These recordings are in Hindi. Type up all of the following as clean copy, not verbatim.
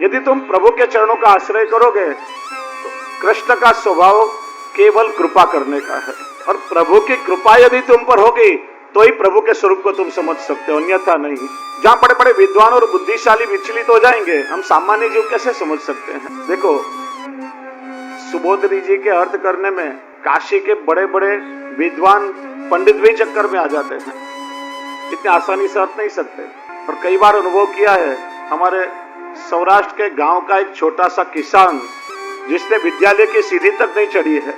यदि तुम प्रभु के चरणों का आश्रय करोगे तो कृष्ण का स्वभाव केवल कृपा करने का है, और प्रभु की कृपा यदि तुम पर होगी तो ही प्रभु के स्वरूप को तुम समझ सकते हो, अन्यथा नहीं। जहां बड़े बड़े विद्वान और बुद्धिशाली विचलित हो जाएंगे, हम सामान्य जीव कैसे समझ सकते हैं? देखो, सुबोधरी जी के अर्थ करने में काशी के बड़े बड़े विद्वान पंडित भी चक्कर में आ जाते हैं, इतनी आसानी से अर्थ नहीं सकते। और कई बार अनुभव किया है, हमारे सौराष्ट्र के गांव का एक छोटा सा किसान जिसने विद्यालय की सीढ़ी तक नहीं चढ़ी है,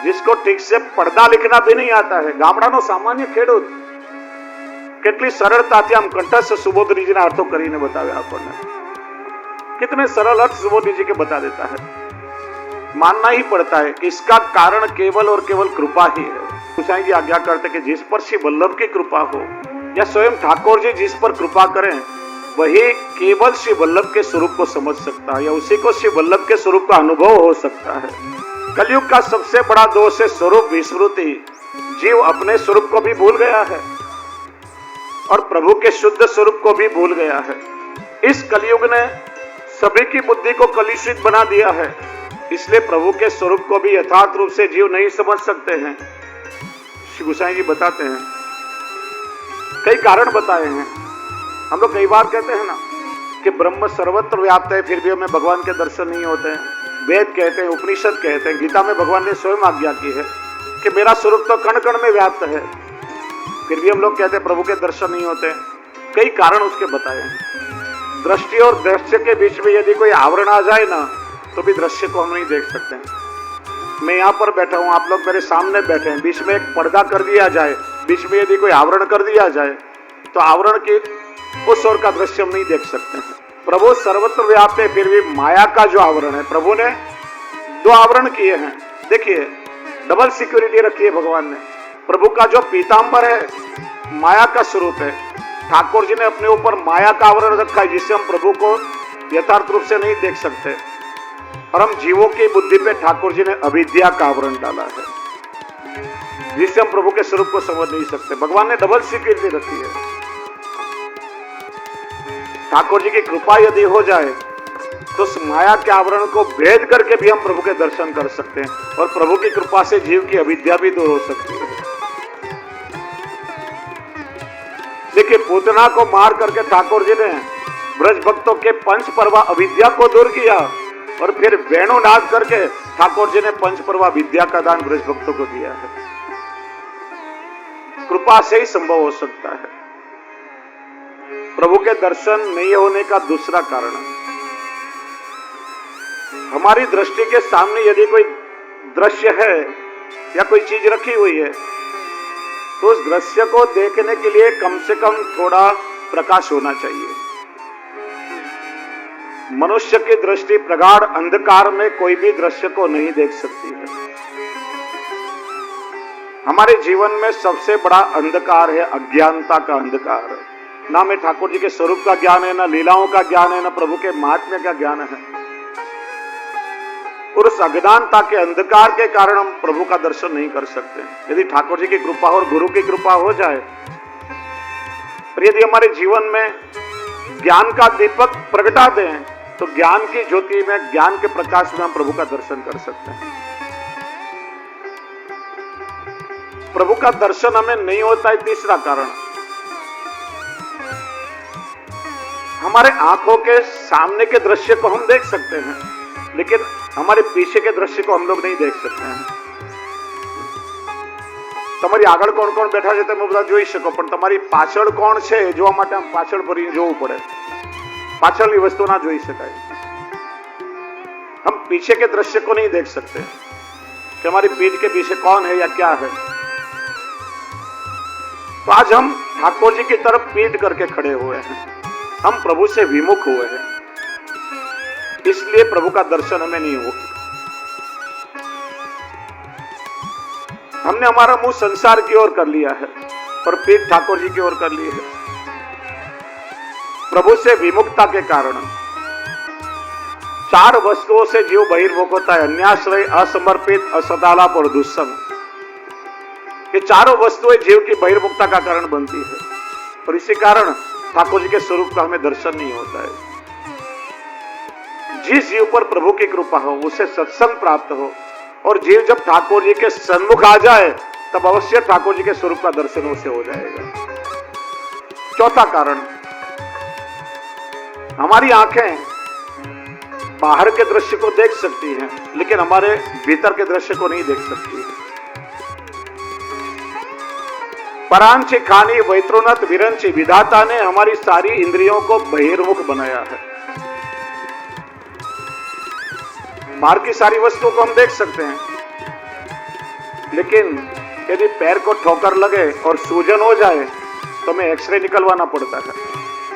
जिसको ठीक से पढ़ना लिखना भी नहीं आता है, गामडानो सामान्य खेडूत, કેટલી સરળતાથી આમ કંઠસ્થ સુબોધરીજીના અર્થો કરીને બતાવે આપણને। कितने सरल अर्थ सुबोधरी जी के बता देता है। मानना ही पड़ता है कि इसका कारण केवल और केवल कृपा ही है। गोसाई जी आज्ञा करते कि जिस पर श्री वल्लभ की कृपा हो या स्वयं ठाकुर जी जिस पर कृपा करें, वही केवल श्री वल्लभ के स्वरूप को समझ सकता है, या उसी को श्री वल्लभ के स्वरूप का अनुभव हो सकता है। कलयुग का सबसे बड़ा दोष है स्वरूप विस्मृति। जीव अपने स्वरूप को भी भूल गया है और प्रभु के शुद्ध स्वरूप को भी भूल गया है। इस कलयुग ने सभी की बुद्धि को कलुषित बना दिया है, इसलिए प्रभु के स्वरूप को भी यथार्थ रूप से जीव नहीं समझ सकते हैं। श्री गोसाई जी बताते हैं, कई कारण बताए हैं। हम लोग कई बार कहते हैं ना कि ब्रह्म सर्वत्र व्याप्त है, फिर भी हमें भगवान के दर्शन नहीं होते हैं। वेद कहते हैं, उपनिषद कहते हैं, गीता में भगवान ने स्वयं आज्ञा की है कि मेरा स्वरूप तो कण कण में व्याप्त है, फिर भी हम लोग कहते हैं प्रभु के दर्शन नहीं होते। कई कारण उसके बताए हैं। दृष्टि और दृश्य के बीच में यदि कोई आवरण आ जाए ना, तो भी दृश्य को हम नहीं देख सकते हैं। मैं यहाँ पर बैठा हूँ, आप लोग मेरे सामने बैठे हैं, बीच में एक पर्दा कर दिया जाए, बीच में यदि कोई आवरण कर दिया जाए, तो आवरण के उस ओर का दृश्य हम नहीं देख सकते हैं। प्रभु सर्वत्र व्याप्त है, फिर भी माया का जो आवरण है, प्रभु ने दो आवरण किए हैं। देखिए, डबल सिक्योरिटी रखी है भगवान ने। प्रभु का जो पीतांबर है माया का स्वरूप है, ठाकुर जी ने अपने ऊपर माया का आवरण रखा है, जिससे हम प्रभु को यथार्थ रूप से नहीं देख सकते। और हम जीवों की बुद्धि पे ठाकुर जी ने अविद्या का आवरण डाला है, जिससे हम प्रभु के स्वरूप को समझ नहीं सकते। भगवान ने डबल सिक्योरिटी रखी है। ठाकुर जी की कृपा यदि हो जाए तो उस माया के आवरण को भेद करके भी हम प्रभु के दर्शन कर सकते हैं, और प्रभु की कृपा से जीव की अविद्या भी दूर हो सकती है। देखिए, पूतना को मार करके ठाकुर जी ने ब्रज भक्तों के पंच पर्वा अविद्या को दूर किया, और फिर वेणुनाद करके ठाकुर जी ने पंच पर्वा विद्या का दान ब्रज भक्तों को दिया है। कृपा से ही संभव हो सकता है। प्रभु के दर्शन नहीं होने का दूसरा कारण, हमारी दृष्टि के सामने यदि कोई दृश्य है या कोई चीज रखी हुई है, तो उस दृश्य को देखने के लिए कम से कम थोड़ा प्रकाश होना चाहिए। मनुष्य की दृष्टि प्रगाढ़ अंधकार में कोई भी दृश्य को नहीं देख सकती है। हमारे जीवन में सबसे बड़ा अंधकार है अज्ञानता का अंधकार। ना हमें ठाकुर जी के स्वरूप का ज्ञान है, ना लीलाओं का ज्ञान है, ना प्रभु के महात्म्य का ज्ञान है। और उस अज्ञानता के अंधकार के कारण हम प्रभु का दर्शन नहीं कर सकते। यदि ठाकुर जी की कृपा और गुरु की कृपा हो जाए, और यदि हमारे जीवन में ज्ञान का दीपक प्रगटा दें, तो ज्ञान की ज्योति में, ज्ञान के प्रकाश में हम प्रभु का दर्शन कर सकते हैं। प्रभु का दर्शन हमें नहीं होता है तीसरा कारण, हमारे आंखों के सामने के दृश्य को हम देख सकते हैं, लेकिन हमारे पीछे के दृश्य को हम लोग नहीं देख सकते हैं। તમારી આગળ કોણ કોણ બેઠા છે તમે બધા જોઈ શકો, પણ તમારી પાછળ કોણ છે જોવા માટે આમ પાછળ ફરીને જોવું પડે, પાછળની વસ્તુ ના જોઈ શકાય। हम पीछे के दृश्य को नहीं देख सकते कि हमारी पीठ के पीछे कौन है या क्या है। तो आज हम ठाकुर जी की तरफ पीठ करके खड़े हुए हैं, हम प्रभु से विमुख हुए हैं, इसलिए प्रभु का दर्शन हमें नहीं हो। हमने हमारा मुंह संसार की ओर कर लिया है और पीठ ठाकुर जी की ओर कर ली है। प्रभु से विमुखता के कारण चार वस्तुओं से जीव बहिर्मुख होता है, अन्याश्रय, असमर्पित, असदालाप और दुस्संग। ये चारों वस्तुएं जीव की बहिर्मुखता का कारण बनती है, और इसी कारण ठाकुर जी के स्वरूप का हमें दर्शन नहीं होता है। जिस जीव पर प्रभु की कृपा हो, उसे सत्संग प्राप्त हो, और जीव जब ठाकुर जी के सन्मुख आ जाए तब अवश्य ठाकुर जी के स्वरूप का दर्शन उसे हो जाएगा। चौथा कारण, हमारी आंखें बाहर के दृश्य को देख सकती हैं, लेकिन हमारे भीतर के दृश्य को नहीं देख सकती है। परांची खानी वैत्रोन्नत विरंची, विधाता ने हमारी सारी इंद्रियों को बहिर्मुख बनाया है। बाहर की सारी वस्तुओं को हम देख सकते हैं, लेकिन यदि पैर को ठोकर लगे और सूजन हो जाए तो हमें एक्सरे निकलवाना पड़ता है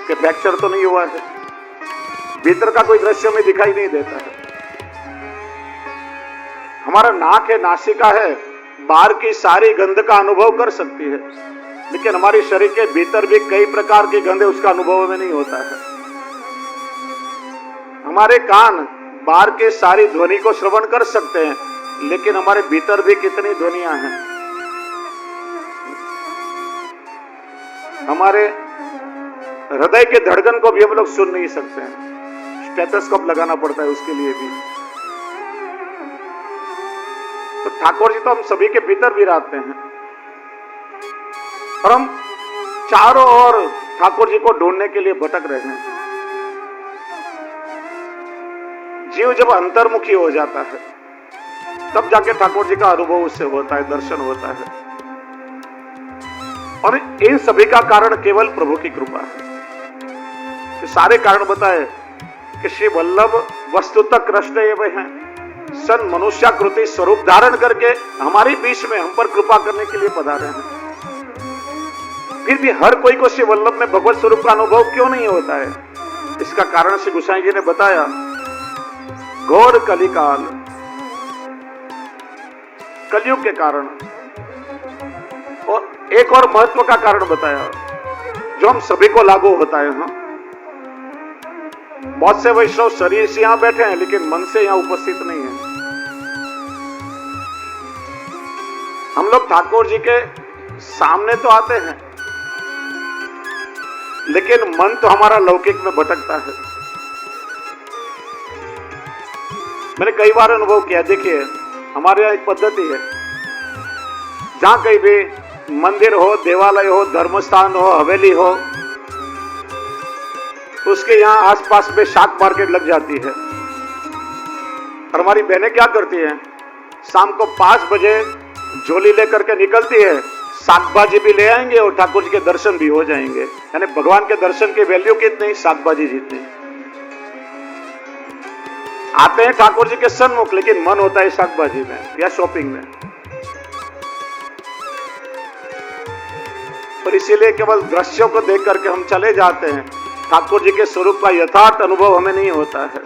कि फ्रैक्चर तो नहीं हुआ है। भीतर का कोई दृश्य में दिखाई नहीं देता है। हमारा नाक है, नासिका है, बाहर की सारी गंध का अनुभव कर सकती है, लेकिन हमारे शरीर के भीतर भी कई प्रकार की गंध उसका अनुभव में नहीं होता है। हमारे कान बाहर के सारी ध्वनि को श्रवण कर सकते हैं, लेकिन हमारे भीतर भी कितनी ध्वनियां हैं। हमारे हृदय के धड़कन को भी हम लोग सुन नहीं सकते हैं, स्टेथोस्कोप लगाना पड़ता है उसके लिए भी। तो ठाकुर जी तो हम सभी के भीतर भी रहते हैं, और हम चारों ओर ठाकुर जी को ढूंढने के लिए भटक रहे हैं। जीव जब अंतर्मुखी हो जाता है तब जाके ठाकुर जी का अनुभव उससे होता है, दर्शन होता है। और इन सभी का कारण केवल प्रभु की कृपा है। तो सारे कारण बताए कि श्री वल्लभ वस्तुतः कृष्ण एवं हैं, सन मनुष्याकृति स्वरूप धारण करके हमारे बीच में हम पर कृपा करने के लिए पधारे हैं। फिर भी हर कोई को श्री वल्लभ में भगवत स्वरूप का अनुभव क्यों नहीं होता है? इसका कारण श्री गोसाई जी ने बताया, घोर कलिकाल, कलयुग के कारण। और एक और महत्व का कारण बताया जो हम सभी को लागू होता है। हाँ, बहुत से वैष्णव शरीर से यहां बैठे हैं लेकिन मन से यहां उपस्थित नहीं है। हम लोग ठाकुर जी के सामने तो आते हैं, लेकिन मन तो हमारा लौकिक में भटकता है। मैंने कई बार अनुभव किया। देखिए, हमारे यहाँ एक पद्धति है, जहां कहीं भी मंदिर हो, देवालय हो, धर्मस्थान हो, हवेली हो, उसके यहाँ आसपास में शाक मार्केट लग जाती है। और हमारी बहनें क्या करती हैं, शाम को 5 बजे झोली लेकर के निकलती है, शाकभाजी भी ले आएंगे और ठाकुर जी के दर्शन भी हो जाएंगे। यानी भगवान के दर्शन की वैल्यू कितनी, शाकभाजी जितनी। आते हैं ठाकुर जी के सन्मुख, लेकिन मन होता है शाकभाजी में या शॉपिंग में। और इसीलिए केवल दृश्यों को देख करके हम चले जाते हैं, ठाकुर जी के स्वरूप का यथार्थ अनुभव हमें नहीं होता है।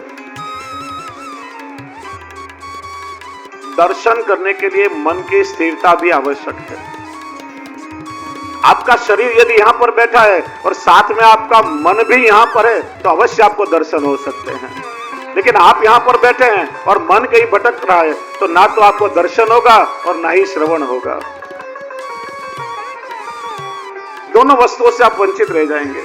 दर्शन करने के लिए मन की स्थिरता भी आवश्यक है। आपका शरीर यदि यहां पर बैठा है और साथ में आपका मन भी यहां पर है तो अवश्य आपको दर्शन हो सकते हैं। लेकिन आप यहां पर बैठे हैं और मन कहीं भटक रहा है तो ना तो आपको दर्शन होगा और ना ही श्रवण होगा। दोनों वस्तुओं से आप वंचित रह जाएंगे।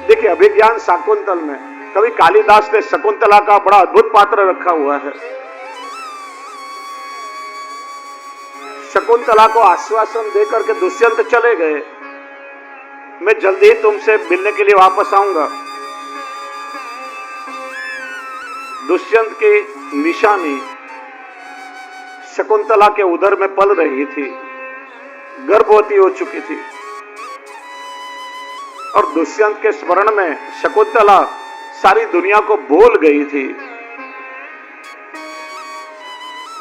देखिए, अभिज्ञान शाकुंतल में कवि कालिदास ने शकुंतला का बड़ा अद्भुत पात्र रखा हुआ है। शकुंतला को आश्वासन देकर के दुष्यंत चले गए, मैं जल्दी ही तुमसे मिलने के लिए वापस आऊंगा। दुष्यंत की निशानी शकुंतला के उदर में पल रही थी, गर्भवती हो चुकी थी, और दुष्यंत के स्मरण में शकुंतला सारी दुनिया को भूल गई थी।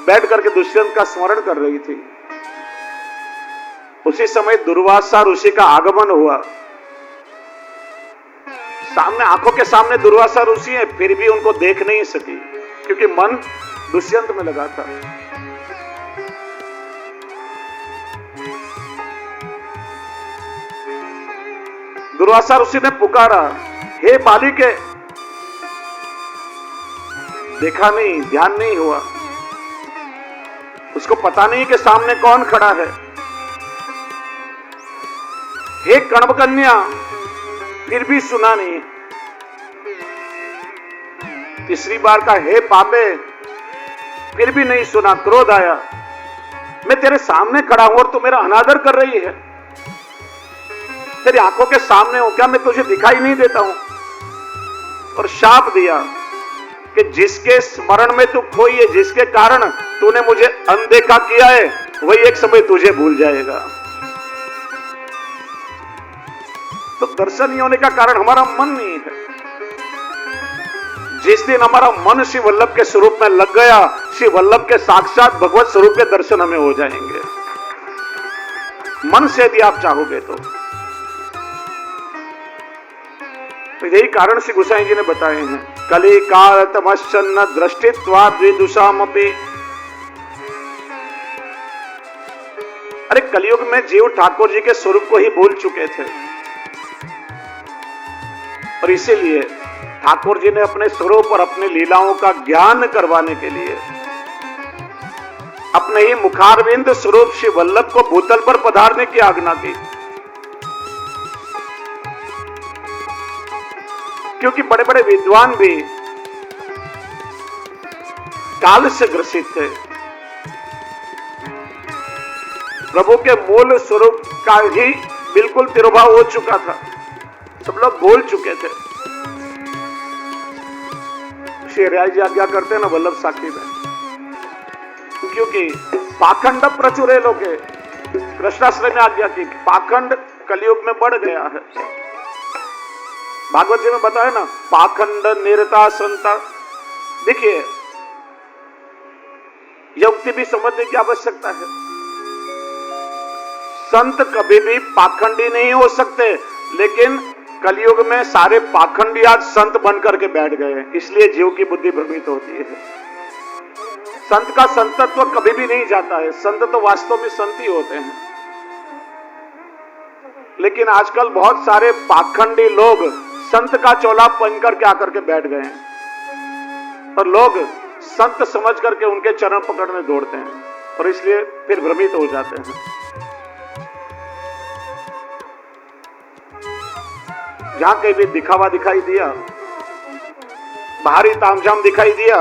बैठ करके दुष्यंत का स्मरण कर रही थी। उसी समय दुर्वासा ऋषि का आगमन हुआ। सामने, आंखों के सामने दुर्वासा ऋषि है, फिर भी उनको देख नहीं सकी क्योंकि मन दुष्यंत में लगा था। दुर्वासा ऋषि ने पुकारा, हे बालिके, देखा नहीं, ध्यान नहीं हुआ, उसको पता नहीं कि सामने कौन खड़ा है। हे कण्व कन्या, फिर भी सुना नहीं। तीसरी बार का हे पापे, फिर भी नहीं सुना, क्रोध आया। मैं तेरे सामने खड़ा हूं और तू मेरा अनादर कर रही है। तेरी आंखों के सामने हूं, क्या मैं तुझे दिखाई नहीं देता हूं? और शाप दिया कि जिसके स्मरण में तू खोई है, जिसके कारण तूने मुझे अनदेखा किया है, वही एक समय तुझे भूल जाएगा। तो दर्शन नहीं होने का कारण हमारा मन नहीं है। जिस दिन हमारा मन श्री वल्लभ के स्वरूप में लग गया, श्री वल्लभ के साक्षात भगवत स्वरूप के दर्शन हमें हो जाएंगे, मन से यदि आप चाहोगे तो यही कारण श्री गोसाई जी ने बताए हैं। कली काल तमश्चन्न दृष्टित्वा द्विदुषामपि। अरे कलयुग में जीव ठाकुर जी के स्वरूप को ही भूल चुके थे, और इसीलिए ठाकुर जी ने अपने स्वरूप और अपने लीलाओं का ज्ञान करवाने के लिए अपने ही मुखारविंद स्वरूप श्री वल्लभ को भूतल पर पधारने की आज्ञा की। क्योंकि बड़े बड़े विद्वान भी काल से ग्रसित थे, प्रभु के मूल स्वरूप का ही बिल्कुल तिरोभाव हो चुका था, सब लोग भूल चुके थे। श्री राय जी आज्ञा करते हैं ना वल्लभ साखी में, क्योंकि पाखंड प्रचुरे लोगे, कृष्णाश्रय में आज्ञा की, पाखंड कलयुग में बढ़ गया है। भागवत जी में बताया ना, पाखंड निरता संता। देखिए, यह उक्ति भी समझने की आवश्यकता है। संत कभी भी पाखंडी नहीं हो सकते, लेकिन कलयुग में सारे पाखंडी आज संत बनकर के बैठ गए हैं, इसलिए जीव की बुद्धि भ्रमित होती है। संत का संतत्व कभी भी नहीं जाता है, संत तो वास्तव में संत ही होते हैं। लेकिन आजकल बहुत सारे पाखंडी लोग संत का चोला पहन करके आकर के बैठ गए हैं, और लोग संत समझ करके उनके चरण पकड़ने दौड़ते हैं, और इसलिए फिर भ्रमित हो जाते हैं। जहां कहीं भी दिखावा दिखाई दिया, बाहरी तामझाम दिखाई दिया,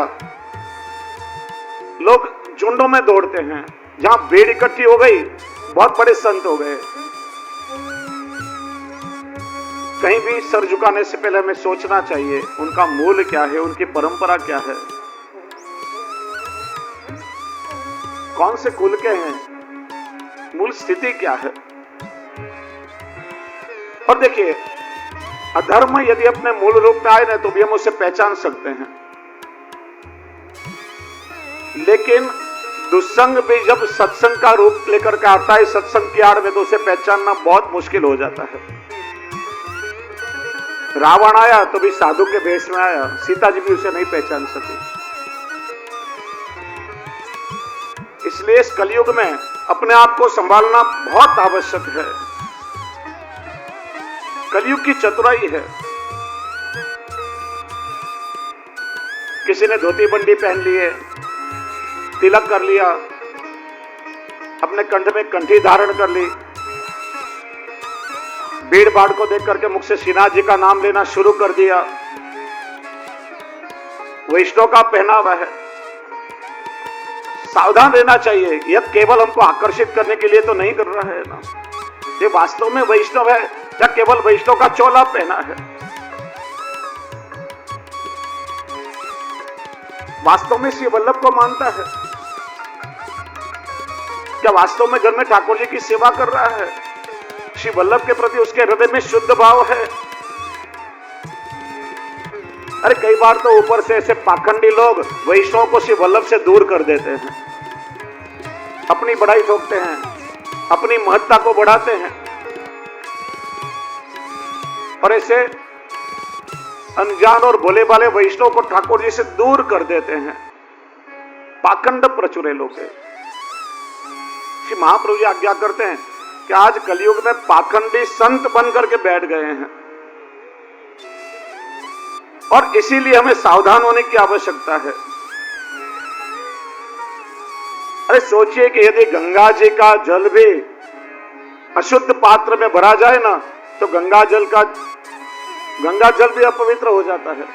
लोग झुंडों में दौड़ते हैं। जहां भीड़ इकट्ठी हो गई, बहुत बड़े संत हो गए। कहीं भी सर झुकाने से पहले हमें सोचना चाहिए उनका मूल क्या है, उनकी परंपरा क्या है, कौन से कुल के हैं, मूल स्थिति क्या है। और देखिए, अधर्म यदि अपने मूल रूप में आए ना तो भी हम उसे पहचान सकते हैं, लेकिन दुस्संग भी जब सत्संग का रूप लेकर के आता है, सत्संग की आड़ में, तो उसे पहचानना बहुत मुश्किल हो जाता है। रावण आया तो भी साधु के भेष में आया, सीता जी भी उसे नहीं पहचान सकी। इसलिए इस कलयुग में अपने आप को संभालना बहुत आवश्यक है। कलयुग की चतुराई है। किसी ने धोती बंडी पहन लिए, तिलक कर लिया, अपने कंठ में कंठी धारण कर ली, भीड़ भाड़ को देख करके मुख से श्रीनाथ जी का नाम लेना शुरू कर दिया। वैष्णव का पहनावा है, सावधान रहना चाहिए। यह केवल हमको आकर्षित करने के लिए तो नहीं कर रहा है ना, ये वास्तव में वैष्णव है या केवल वैष्णव का चोला पहना है। वास्तव में श्री वल्लभ को मानता है क्या? वास्तव में घर में ठाकुर जी की सेवा कर रहा है? श्री वल्लभ के प्रति उसके हृदय में शुद्ध भाव है? अरे कई बार तो ऊपर से ऐसे पाखंडी लोग वैष्णव को श्री वल्लभ से दूर कर देते हैं, अपनी बढ़ाई ठोकते हैं, अपनी महत्ता को बढ़ाते हैं, और ऐसे अनजान और भोले भाले वैष्णव को ठाकुर जी से दूर कर देते हैं। पाखंड प्रचुरे लोग हैं। श्री महाप्रभु जी आज्ञा करते हैं कि आज कलयुग में पाखंडी संत बन करके बैठ गए हैं, और इसीलिए हमें सावधान होने की आवश्यकता है। अरे सोचिए कि यदि गंगा जी का जल भी अशुद्ध पात्र में भरा जाए ना, तो गंगा जल भी अपवित्र हो जाता है।